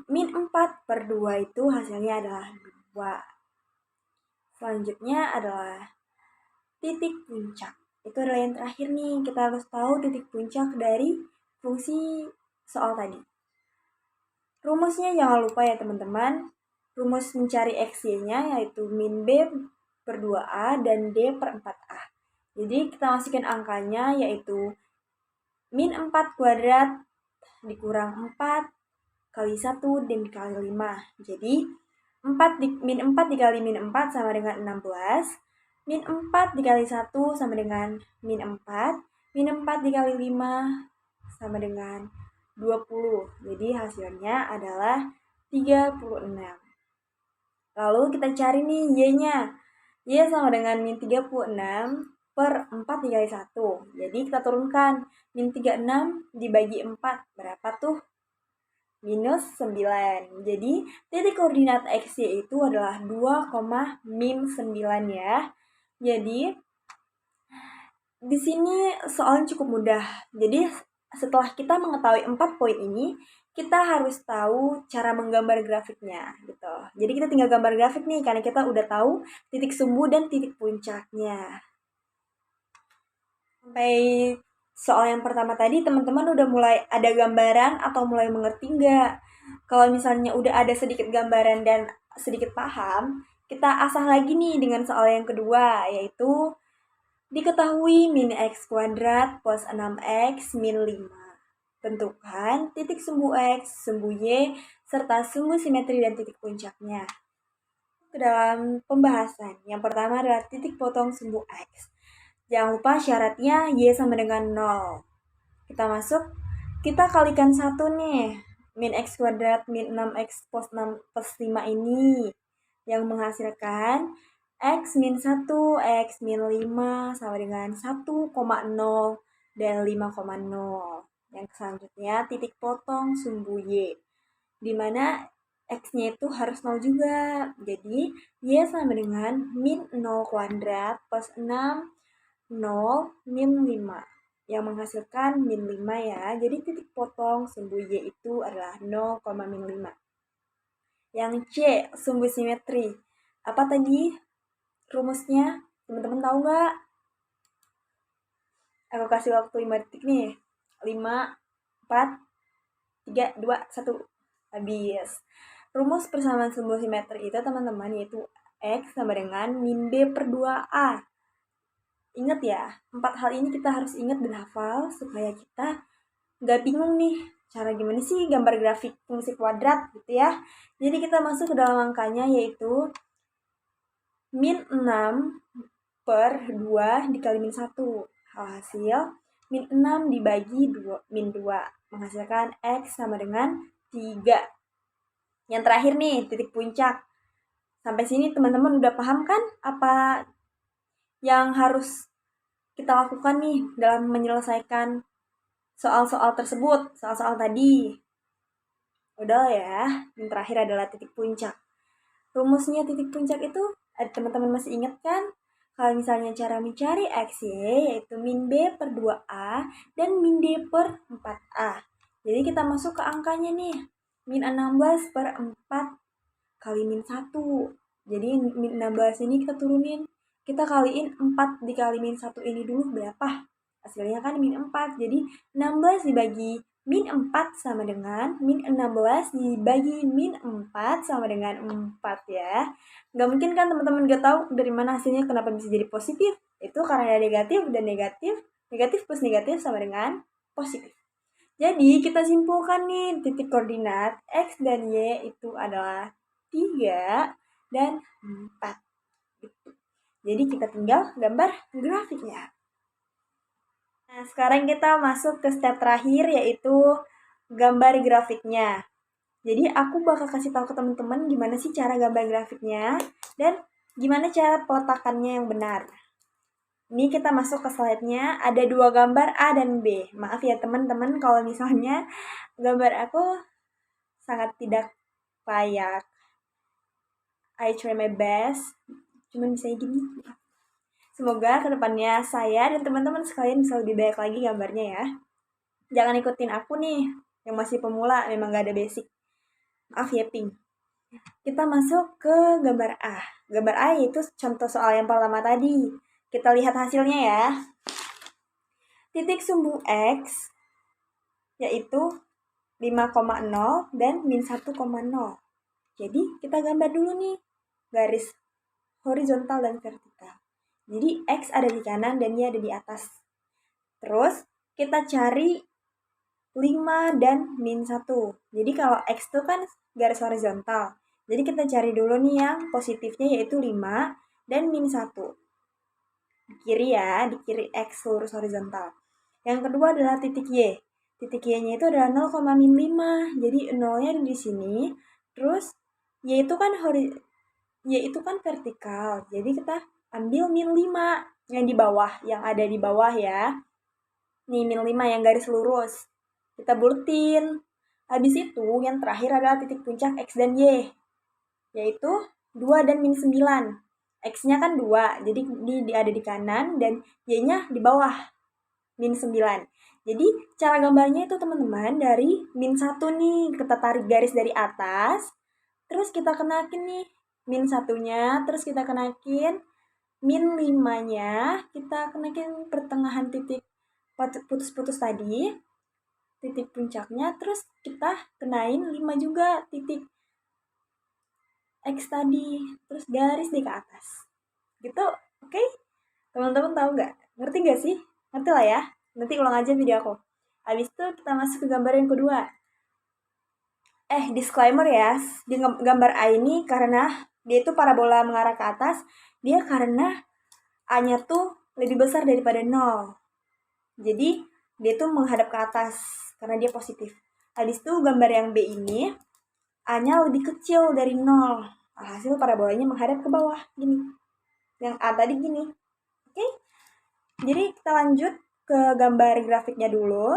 Min 4 per 2 itu hasilnya adalah 2. Selanjutnya adalah titik puncak. Itu adalah yang terakhir nih. Kita harus tahu titik puncak dari fungsi soal tadi. Rumusnya jangan lupa ya teman-teman. Rumus mencari XY-nya yaitu min B per 2A dan D per 4A. Jadi kita masukin angkanya yaitu min 4 kuadrat dikurang 4 kali 1 dan dikali 5. Jadi min 4 dikali min 4 sama dengan 16. Min 4 dikali 1 sama dengan min 4. Min 4 dikali 5 sama dengan 20. Jadi hasilnya adalah 36. Lalu kita cari nih Y-nya. Y sama dengan min 36 per 4 dikali 1. Jadi kita turunkan. Min 36 dibagi 4. Berapa tuh? Minus 9. Jadi titik koordinat X-Y itu adalah 2, min 9 ya. Jadi di sini soalnya cukup mudah. Jadi setelah kita mengetahui 4 poin ini, kita harus tahu cara menggambar grafiknya gitu. Jadi kita tinggal gambar grafik nih karena kita udah tahu titik sumbu dan titik puncaknya. Sampai soal yang pertama tadi teman-teman udah mulai ada gambaran atau mulai mengerti nggak? Kalau misalnya udah ada sedikit gambaran dan sedikit paham, kita asah lagi nih dengan soal yang kedua, yaitu diketahui min x kuadrat plus 6x min 5. Tentukan titik sumbu x, sumbu y, serta sumbu simetri dan titik puncaknya. Ke dalam pembahasan, yang pertama adalah titik potong sumbu x. Jangan lupa syaratnya y sama dengan 0. Kita masuk, kita kalikan 1 nih. Min x kuadrat min 6x plus 6 plus 5 ini yang menghasilkan X min 1, X min 5 sama dengan 1,0 dan 5,0. Yang selanjutnya titik potong sumbu Y, di mana X-nya itu harus 0 juga. Jadi Y sama dengan min 0 kuadrat plus 6, 0, min 5. Yang menghasilkan min 5 ya. Jadi titik potong sumbu Y itu adalah 0, min 5. Yang C, sumbu simetri. Apa tadi rumusnya? Teman-teman tahu nggak? Aku kasih waktu 5 detik nih. 5, 4, 3, 2, 1. Habis. Rumus persamaan sumbu simetri itu teman-teman yaitu X sama dengan min B per 2A. Ingat ya, 4 hal ini kita harus ingat dan hafal supaya kita nggak bingung nih. Cara gimana sih gambar grafik fungsi kuadrat gitu ya. Jadi kita masuk ke dalam angkanya yaitu min 6 per 2 dikali min 1. Hasil min 6 dibagi min 2 menghasilkan X sama dengan 3. Yang terakhir nih, titik puncak. Sampai sini teman-teman udah paham kan apa yang harus kita lakukan nih dalam menyelesaikan soal-soal tersebut, soal-soal tadi? Udah ya, yang terakhir adalah titik puncak. Rumusnya titik puncak itu, teman-teman masih ingat kan? Kalau misalnya cara mencari X, Y, yaitu min B per 2A dan min D per 4A. Jadi kita masuk ke angkanya nih. Min 16 per 4 kali min 1. Jadi min 16 ini kita turunin. Kita kaliin 4 dikali min 1 ini dulu berapa? Hasilnya kan min 4. Jadi 16 dibagi min 4 sama dengan min 16 dibagi min 4 sama dengan 4 ya. Gak mungkin kan teman-teman gak tahu dari mana hasilnya kenapa bisa jadi positif. Itu karena ada negatif dan negatif. Negatif plus negatif sama dengan positif. Jadi kita simpulkan nih titik koordinat X dan Y itu adalah 3 dan 4. Gitu. Jadi kita tinggal gambar grafiknya. Nah, sekarang kita masuk ke step terakhir yaitu gambar grafiknya. Jadi aku bakal kasih tahu ke teman-teman gimana sih cara gambar grafiknya dan gimana cara peletakannya yang benar. Ini kita masuk ke slide-nya, ada 2 gambar A dan B. Maaf ya teman-teman kalau misalnya gambar aku sangat tidak layak. I try my best, cuman bisa gini. Semoga kedepannya saya dan teman-teman sekalian bisa lebih baik lagi gambarnya ya. Jangan ikutin aku nih, yang masih pemula, memang gak ada basic. Maaf ya, Pink. Kita masuk ke gambar A. Gambar A yaitu contoh soal yang pertama tadi. Kita lihat hasilnya ya. Titik sumbu X yaitu 5,0 dan min 1,0. Jadi kita gambar dulu nih garis horizontal dan vertikal. Jadi X ada di kanan dan Y ada di atas. Terus kita cari 5 dan min 1. Jadi kalau X itu kan garis horizontal. Jadi kita cari dulu nih yang positifnya yaitu 5 dan min 1. Di kiri ya, di kiri X lurus horizontal. Yang kedua adalah titik Y. Titik Y-nya itu adalah 0, min 5. Jadi 0-nya ada di sini. Terus Y itu kan Y itu kan vertikal. Jadi kita ambil min 5 yang di bawah, yang ada di bawah ya. Nih min 5 yang garis lurus. Kita buletin. Habis itu yang terakhir adalah titik puncak X dan Y. Yaitu 2 dan min 9. X-nya kan 2, jadi di ada di kanan dan Y-nya di bawah, min 9. Jadi cara gambarnya itu teman-teman dari min 1 nih, kita tarik garis dari atas, terus kita kenakin nih min 1-nya, terus kita kenakin min 5-nya, kita kenakin pertengahan titik putus-putus tadi, titik puncaknya, terus kita kenain 5 juga titik X tadi, terus garis deh ke atas. Gitu, oke? Teman-teman tahu nggak? Ngerti nggak sih? Ngerti lah ya. Nanti ulang aja video aku. Habis itu kita masuk ke gambar yang kedua. Disclaimer ya, di gambar A ini karena dia itu parabola mengarah ke atas, dia karena A-nya tuh lebih besar daripada 0. Jadi, dia tuh menghadap ke atas karena dia positif. Habis itu gambar yang B ini, A-nya lebih kecil dari 0. Alhasil parabolanya menghadap ke bawah, gini. Yang A tadi gini. Oke? Jadi kita lanjut ke gambar grafiknya dulu.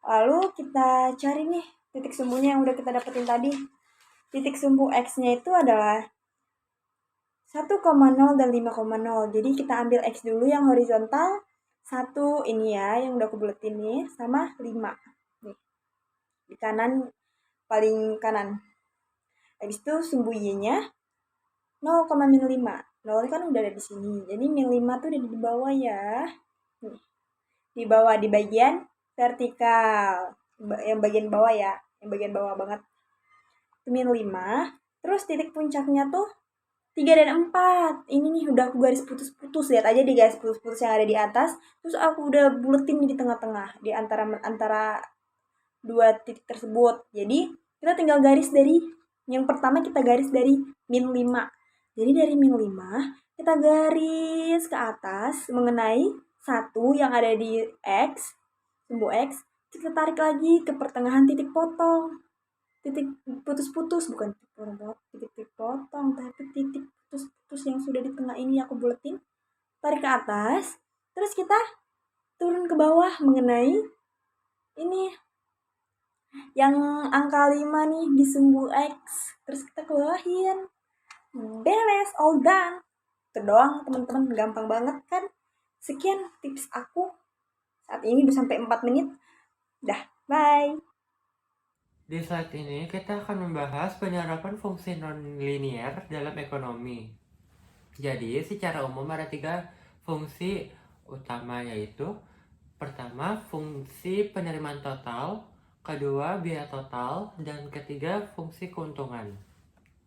Lalu kita cari nih titik sumbunya yang udah kita dapetin tadi. Titik sumbu X-nya itu adalah 1,0 dan 5,0. Jadi kita ambil X dulu yang horizontal. 1 ini ya, yang udah aku buletin nih, sama 5. Nih. Di kanan, paling kanan. Habis itu sumbu Y-nya 0,-5. 0 kan udah ada di sini. Jadi min 5 tuh ada di bawah ya. Nih. Di bawah, di bagian vertikal. Yang bagian bawah ya. Yang bagian bawah banget. Itu min 5. Terus titik puncaknya tuh 3 dan 4. Ini nih udah aku garis putus-putus. Lihat aja di garis putus-putus yang ada di atas. Terus aku udah buletin di tengah-tengah. Di antara dua titik tersebut. Jadi kita tinggal garis dari, yang pertama kita garis dari min 5. Jadi dari min 5 kita garis ke atas mengenai 1 yang ada di X, sumbu X. Kita tarik lagi ke pertengahan titik potong. Titik putus-putus, bukan titik potong, tapi titik putus-putus yang sudah di tengah ini aku buletin. Tarik ke atas, terus kita turun ke bawah mengenai ini yang angka 5 nih di sumbu X. Terus kita kebawahin. Beres, all done. Itu doang teman-teman, gampang banget kan? Sekian tips aku. Saat ini udah sampai 4 menit. Dah, bye.
Di slide ini kita akan membahas penyerapan fungsi nonlinear dalam ekonomi. Jadi, secara umum ada 3 fungsi utama, yaitu pertama, fungsi penerimaan total, kedua, biaya total, dan ketiga, fungsi keuntungan.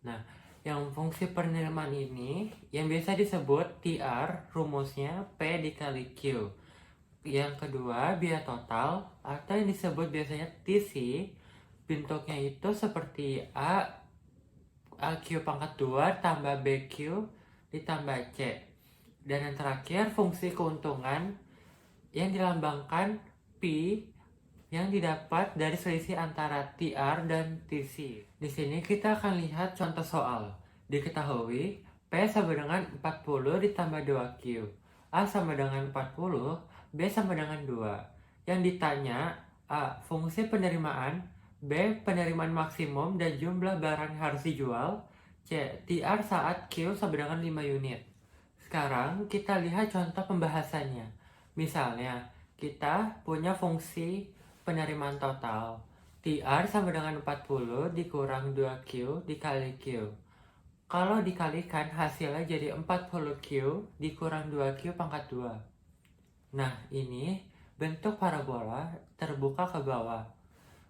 Nah, yang fungsi penerimaan ini yang biasa disebut TR, rumusnya P dikali Q. Yang kedua, biaya total, atau yang disebut biasanya TC, bentuknya itu seperti AQ pangkat 2 tambah BQ ditambah C. Dan yang terakhir, fungsi keuntungan yang dilambangkan P yang didapat dari selisih antara TR dan TC. Di sini kita akan lihat contoh soal. Diketahui P sama dengan 40 ditambah 2Q. A sama dengan 40, B sama dengan 2. Yang ditanya A. Fungsi penerimaan, B. Penerimaan maksimum dan jumlah barang yang harus dijual, C. TR saat Q sama dengan 5 unit. Sekarang kita lihat contoh pembahasannya. Misalnya, kita punya fungsi penerimaan total. TR sama dengan 40 dikurang 2Q dikali Q. Kalau dikalikan hasilnya jadi 40Q dikurang 2Q pangkat 2. Nah, ini bentuk parabola terbuka ke bawah.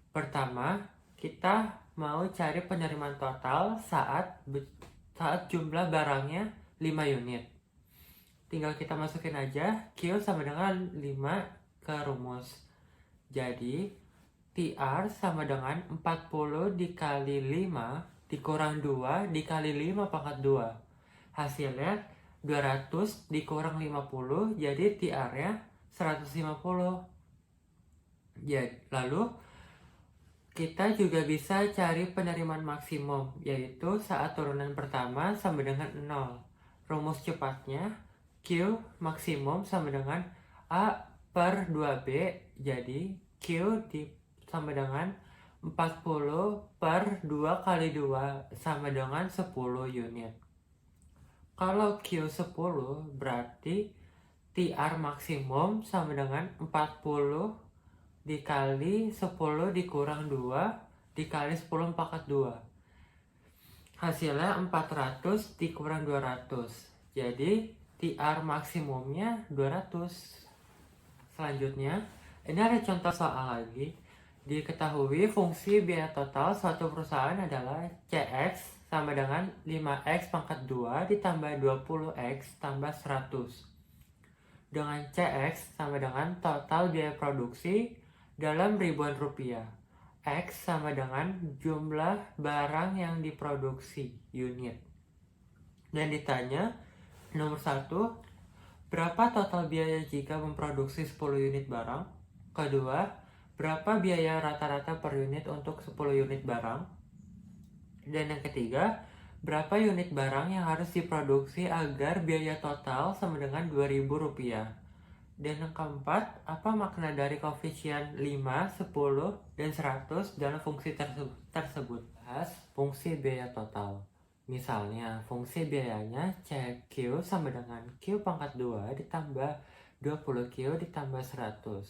Pertama, kita mau cari penerimaan total saat jumlah barangnya 5 unit. Tinggal kita masukin aja Q sama dengan 5 ke rumus. Jadi, TR sama dengan 40 dikali 5 dikurang 2 dikali 5 pangkat 2. Hasilnya 200 dikurang 50, jadi TR-nya 150. Ya, lalu Kita juga bisa cari penerimaan maksimum, yaitu saat turunan pertama sama dengan 0. Rumus cepatnya, Q maksimum sama dengan A per 2B, jadi Q sama dengan 40 per 2 kali 2 sama dengan 10 unit. Kalau Q 10 berarti TR maksimum sama dengan 40 dikali 10 dikurang 2 dikali 10 pangkat 2. Hasilnya 400 dikurang 200. Jadi TR maksimumnya 200. Selanjutnya, ini ada contoh soal lagi. Diketahui fungsi biaya total suatu perusahaan adalah CX sama dengan 5X pangkat 2 ditambah 20X tambah 100. Dengan CX sama dengan total biaya produksi dalam ribuan rupiah. X sama dengan jumlah barang yang diproduksi, unit. Dan ditanya, nomor 1, berapa total biaya jika memproduksi 10 unit barang? Kedua, berapa biaya rata-rata per unit untuk 10 unit barang? Dan yang ketiga, berapa unit barang yang harus diproduksi agar biaya total sama dengan Rp2.000? Dan yang keempat, apa makna dari koefisien 5, 10, dan 100 dalam fungsi tersebut? Bahas fungsi biaya total. Misalnya, fungsi biayanya CQ sama dengan Q pangkat 2 ditambah 20Q ditambah 100.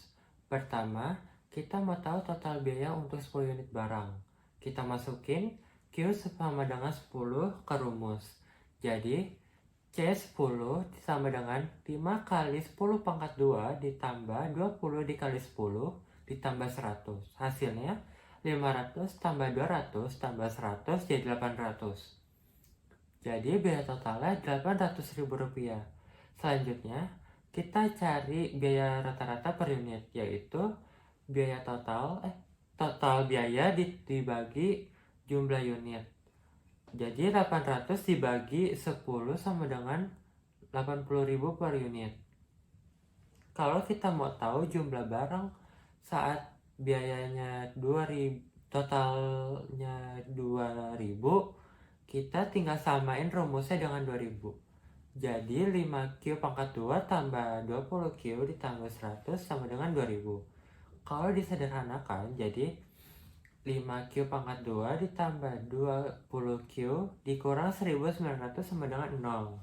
Pertama, kita mau tahu total biaya untuk 10 unit barang. Kita masukin Q sama dengan 10 ke rumus. Jadi, C10 sama dengan 5 kali 10 pangkat 2 ditambah 20 dikali 10 ditambah 100. Hasilnya 500 tambah 200 tambah 100 jadi 800. Jadi biaya totalnya Rp800.000. Selanjutnya, kita cari biaya rata-rata per unit, yaitu biaya total biaya dibagi jumlah unit. Jadi 800 dibagi 10 sama dengan 80.000 per unit. Kalau kita mau tahu jumlah barang saat biayanya 2000, totalnya 2000, kita tinggal samain rumusnya dengan 2000. Jadi 5Q pangkat 2 tambah 20Q ditambah 100 sama dengan 2000. Kalau disederhanakan, jadi 5Q pangkat 2 ditambah 20Q dikurang 1900 sama dengan 0.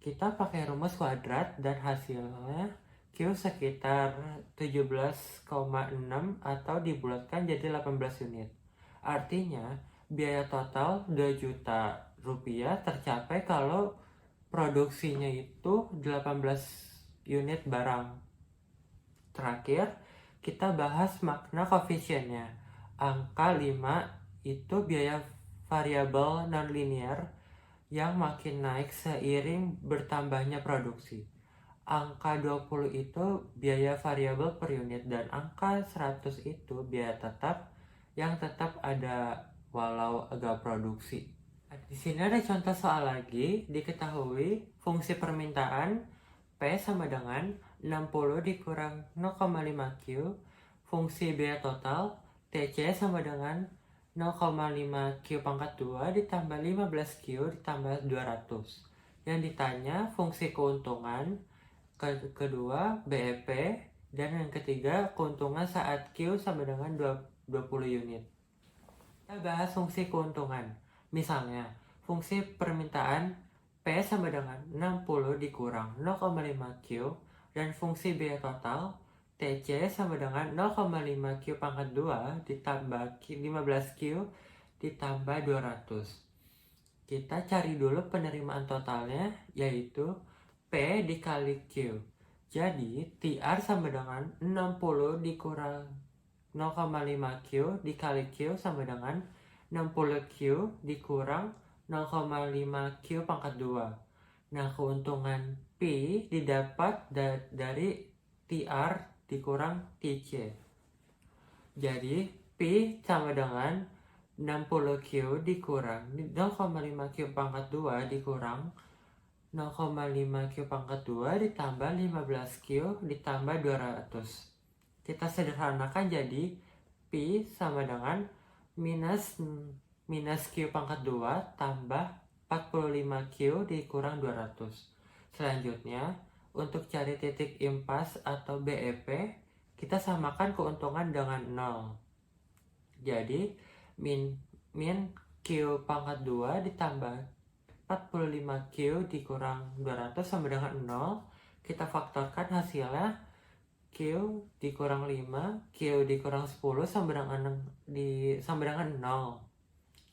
Kita pakai rumus kuadrat dan hasilnya Q sekitar 17,6 atau dibulatkan jadi 18 unit. Artinya, biaya total 2 juta rupiah tercapai kalau produksinya itu 18 unit barang. Terakhir, kita bahas makna koefisiennya. Angka 5 itu biaya variabel non-linear yang makin naik seiring bertambahnya produksi. Angka 20 itu biaya variabel per unit dan angka 100 itu biaya tetap yang tetap ada walau agak produksi. Di sini ada contoh soal lagi. Diketahui fungsi permintaan P sama dengan 60 dikurang 0,5Q. Fungsi biaya total TC sama dengan 0,5Q pangkat 2 ditambah 15Q ditambah 200. Yang ditanya fungsi keuntungan, kedua BEP, dan yang ketiga keuntungan saat Q sama dengan 20 unit. Kita bahas fungsi keuntungan. Misalnya, fungsi permintaan P sama dengan 60 dikurang 0,5Q dan fungsi biaya total TC sama dengan 0,5Q pangkat 2 ditambah 15Q ditambah 200. Kita cari dulu penerimaan totalnya, yaitu P dikali Q. Jadi, TR sama dengan 60 dikurang 0,5Q dikali Q sama dengan 60Q dikurang 0,5Q pangkat 2. Nah, keuntungan P didapat dari TR dikurang TC. Jadi, P sama dengan 60Q dikurang 0,5Q pangkat 2 dikurang 0,5Q pangkat 2 ditambah 15Q ditambah 200. Kita sederhanakan jadi Pi sama dengan minus Q pangkat 2 tambah 45Q dikurang 200. Selanjutnya, untuk cari titik impas atau BEP, kita samakan keuntungan dengan 0. Jadi, min Q pangkat 2 ditambah 45Q dikurang 200 sama dengan 0. Kita faktorkan hasilnya Q dikurang 5, Q dikurang 10 sama dengan 0.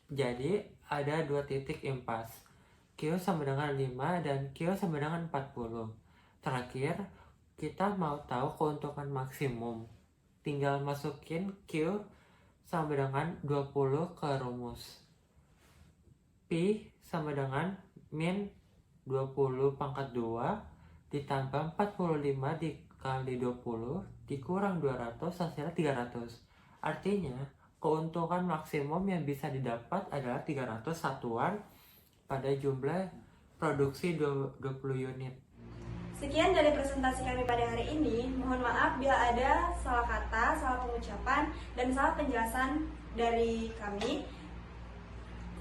Jadi, ada dua titik impas. Q sama dengan 5 dan Q sama dengan 40. Terakhir, kita mau tahu keuntungan maksimum. Tinggal masukin Q sama dengan 20 ke rumus. Pi sama dengan min 20 pangkat 2 ditambah 45 dikali 20 dikurang 200 hasilnya 300. Artinya, keuntungan maksimum yang bisa didapat adalah 300 satuan pada jumlah produksi 20 unit.
Sekian dari presentasi kami pada hari ini. Mohon maaf bila ada salah kata, salah pengucapan, dan salah penjelasan dari kami.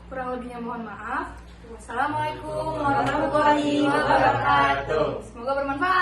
Kurang lebihnya mohon maaf. Wassalamualaikum warahmatullahi wabarakatuh. Semoga bermanfaat.